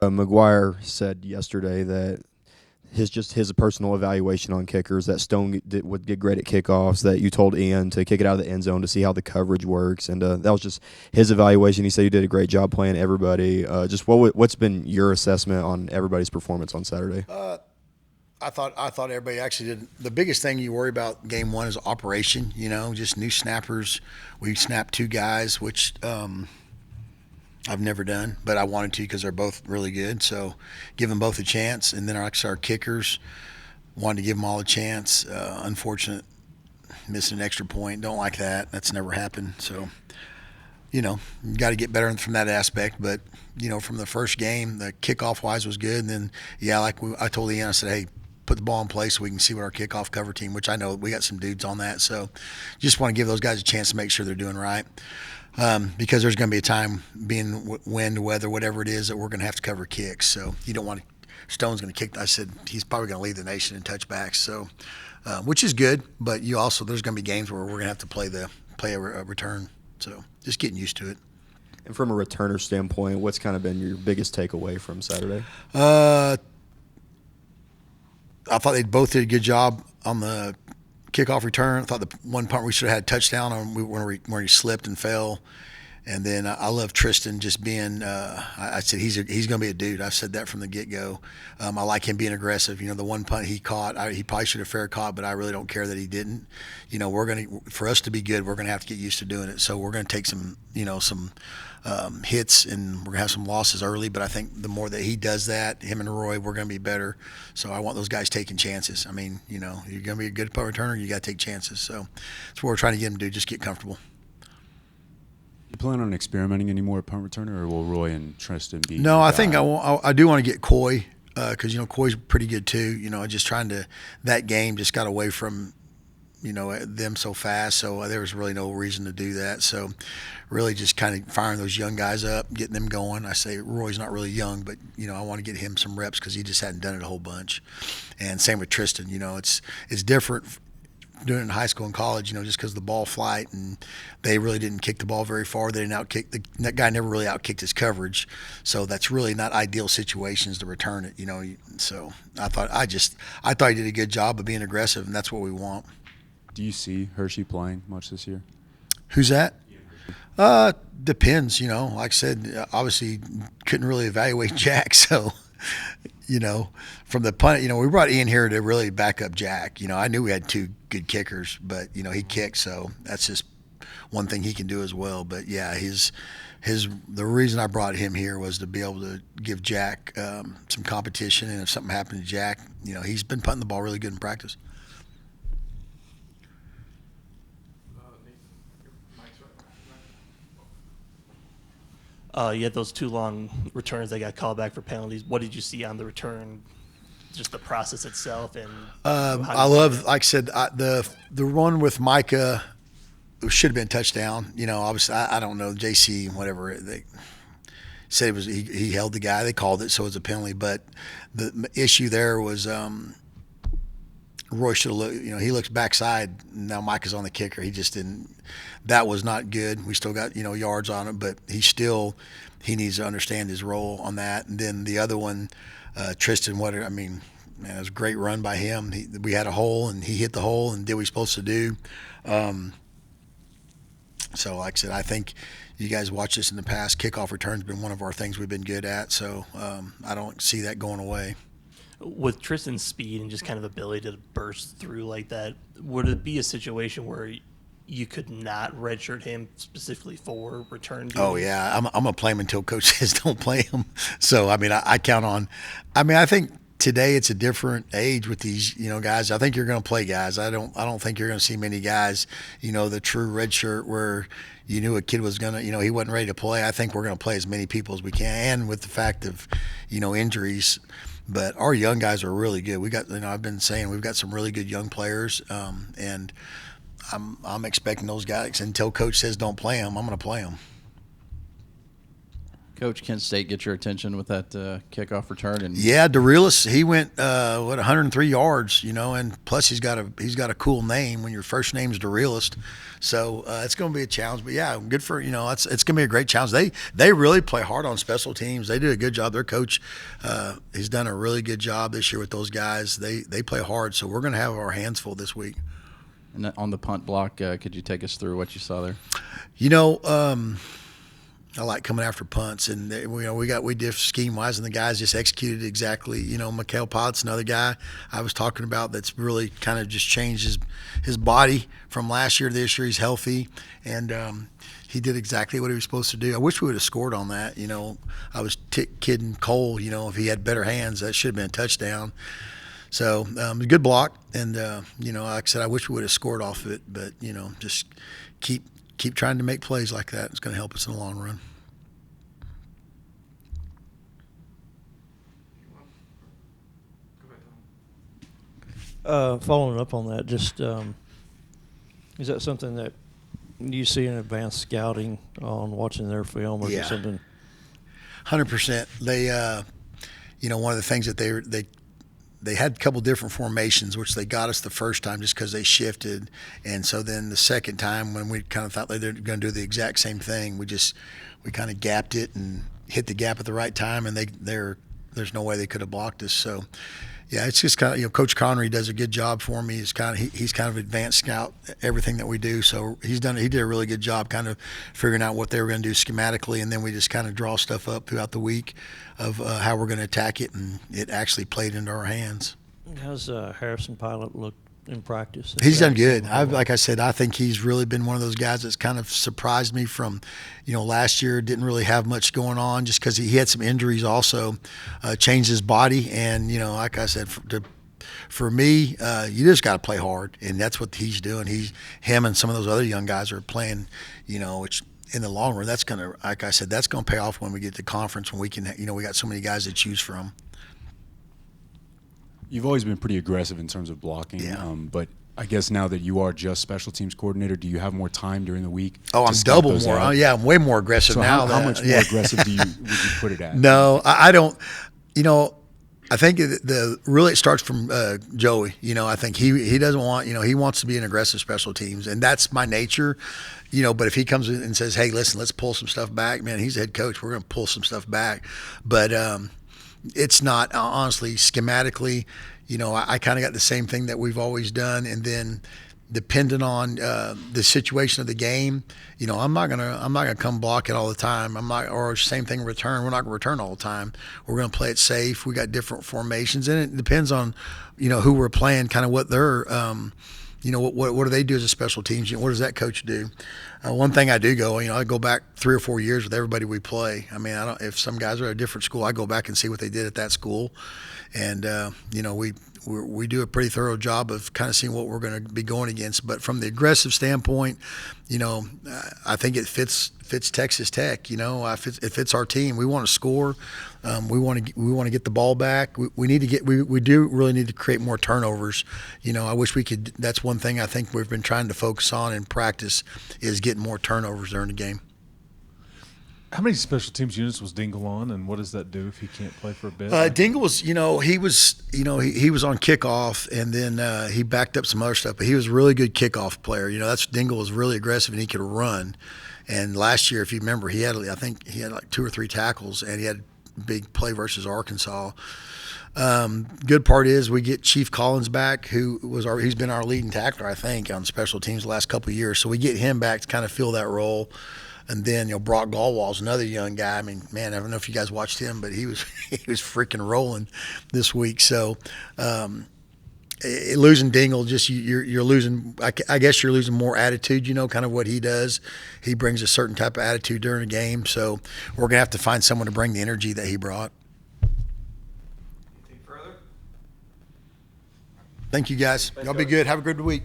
McGuire said yesterday that his personal evaluation on kickers that would get great at kickoffs. That you told Ian to kick it out of the end zone to see how the coverage works, and that was just his evaluation. He said you did a great job playing everybody. Just what's been your assessment on everybody's performance on Saturday? I thought everybody actually did. The biggest thing you worry about game one is operation. Just new snappers. We snapped two guys, which I've never done, but I wanted to because they're both really good. So give them both a chance, and then our kickers wanted to give them all a chance. Unfortunate, missing an extra point. Don't like that. That's never happened. So you got to get better from that aspect. But from the first game, the kickoff wise was good. And then I told Ian, I said, hey, put the ball in place so we can see what our kickoff cover team, which I know we got some dudes on that. So just want to give those guys a chance to make sure they're doing right. Because there's going to be a time, being wind, weather, whatever it is, that we're going to have to cover kicks. So you don't want to. Stone's going to kick. I said he's probably going to lead the nation in touchbacks. So, which is good, but there's going to be games where we're going to have to play a return. So just getting used to it. And from a returner standpoint, what's kind of been your biggest takeaway from Saturday? I thought they both did a good job on the kickoff return. I thought the one punt we should have had a touchdown on where he slipped and fell. And then I love Tristan just being. I said he's going to be a dude. I said that from the get go. I like him being aggressive. The one punt he caught, he probably should have fair caught, but I really don't care that he didn't. For us to be good, we're going to have to get used to doing it. So we're going to take some hits, and we're going to have some losses early. But I think the more that he does that, him and Roy, we're going to be better. So I want those guys taking chances. I mean, you're going to be a good punt returner, you got to take chances. So that's what we're trying to get him to do. Just get comfortable. You plan on experimenting anymore at punt returner, or will Roy and Tristan be? No, I think I do want to get Coy because Coy's pretty good too. Just trying to that game just got away from them so fast, so there was really no reason to do that. So really just kind of firing those young guys up, getting them going. I say Roy's not really young, but I want to get him some reps because he just hadn't done it a whole bunch. And same with Tristan. It's different doing it in high school and college, just because of the ball flight, and they really didn't kick the ball very far. They didn't outkick that guy. Never really outkicked his coverage, so that's really not ideal situations to return it. So I thought he did a good job of being aggressive, and that's what we want. Do you see Hershey playing much this year? Who's that? Depends. Like I said, obviously couldn't really evaluate Jack, so. From the punt, we brought Ian here to really back up Jack. I knew we had two good kickers, but he kicked, so that's just one thing he can do as well. But yeah, the reason I brought him here was to be able to give Jack some competition, and if something happened to Jack, he's been punting the ball really good in practice. You had those two long returns that got called back for penalties. What did you see on the return? Just the process itself, and I love, like I said, the one with Micah should have been a touchdown. Obviously, I don't know, JC, whatever they said it was. He held the guy. They called it, so it was a penalty. But the issue there was Roy should have looked. He looks backside. Now Micah's on the kicker. He just didn't. That was not good. We still got yards on it, but he needs to understand his role on that. And then the other one, Tristan. Man, it was a great run by him. We had a hole, and he hit the hole and did what he's supposed to do. So, like I said, I think you guys watched this in the past. Kickoff return's been one of our things we've been good at. So I don't see that going away. With Tristan's speed and just kind of ability to burst through like that, would it be a situation where you could not redshirt him specifically for return duty? Oh, yeah. I'm going to play him until coach says don't play him. So, I count on – I think today it's a different age with these, guys. I think you're going to play guys. I don't think you're going to see many guys, the true redshirt where you knew a kid was going to, he wasn't ready to play. I think we're going to play as many people as we can, and with the fact of, injuries – but our young guys are really good. We got, I've been saying we've got some really good young players, and I'm expecting those guys until coach says don't play them. I'm going to play them. Coach, Kent State get your attention with that kickoff return? And Yeah, DeRelis, he went 103 yards, and plus he's got a cool name when your first name's DeRealist, so it's going to be a challenge. But yeah, good for it's going to be a great challenge. They really play hard on special teams. They do a good job. Their coach, he's done a really good job this year with those guys. They play hard, so we're going to have our hands full this week. And on the punt block, could you take us through what you saw there? I like coming after punts, and we did scheme wise, and the guys just executed exactly. Mikael Potts, another guy I was talking about that's really kind of just changed his body from last year to this year. He's healthy, and he did exactly what he was supposed to do. I wish we would have scored on that. I was kidding Cole. If he had better hands, that should have been a touchdown. So good block, and like I said, I wish we would have scored off of it, but just keep trying to make plays like that. It's going to help us in the long run. Following up on that, just is that something that you see in advanced scouting on watching their film, or is it something? 100%. They, one of the things that they had a couple different formations, which they got us the first time just because they shifted. And so then the second time when we kind of thought they were going to do the exact same thing, we kind of gapped it and hit the gap at the right time, and there's no way they could have blocked us. So, yeah, it's just kind of, Coach Connery does a good job for me. He's kind of advanced scout everything that we do. So he did a really good job kind of figuring out what they were going to do schematically, and then we just kind of draw stuff up throughout the week of how we're going to attack it, and it actually played into our hands. How's Harrison Pilot look in practice? He's done good. Like I said, I think he's really been one of those guys that's kind of surprised me from, last year didn't really have much going on just because he had some injuries also, changed his body. And, like I said, for me, you just got to play hard, and that's what he's doing. Him and some of those other young guys are playing, which in the long run, that's going to, like I said, that's going to pay off when we get to conference, when we can, we got so many guys to choose from. You've always been pretty aggressive in terms of blocking, but I guess now that you are just special teams coordinator, do you have more time during the week? Oh, I'm double more. I'm way more aggressive so now. How much more aggressive would you put it at? No, I don't. I think really it starts from Joey. I think he doesn't want, he wants to be an aggressive special teams, and that's my nature. But if he comes in and says, hey, listen, let's pull some stuff back, man, he's the head coach. We're going to pull some stuff back. But it's not, honestly, schematically, I kind of got the same thing that we've always done. And then depending on the situation of the game, I'm not gonna come block it all the time. Or same thing return. We're not gonna return all the time. We're gonna play it safe. We got different formations, and it depends on, who we're playing, kind of what they're, what do they do as a special teams? What does that coach do? One thing I do I go back 3 or 4 years with everybody we play. I mean, if some guys are at a different school, I go back and see what they did at that school, and we do a pretty thorough job of kind of seeing what we're going to be going against. But from the aggressive standpoint, I think it fits Texas Tech. It fits our team. We want to score. We want to get the ball back. We do really need to create more turnovers. I wish we could. That's one thing I think we've been trying to focus on in practice is getting more turnovers during the game. How many special teams units was Dingle on, and what does that do if he can't play for a bit? Dingle was, he was on kickoff, and then he backed up some other stuff. But he was a really good kickoff player. Dingle was really aggressive, and he could run. And last year, if you remember, I think he had like 2 or 3 tackles, and he had a big play versus Arkansas. Good part is we get Chief Collins back, he's been our leading tackler, I think, on special teams the last couple of years. So we get him back to kind of fill that role. And then Brock Galwall's another young guy. I mean, man, I don't know if you guys watched him, but he was freaking rolling this week. So losing Dingle, just you're losing. I guess you're losing more attitude. Kind of what he does. He brings a certain type of attitude during a game. So we're gonna have to find someone to bring the energy that he brought. Anything further? Thank you guys. Y'all be good. Have a good week.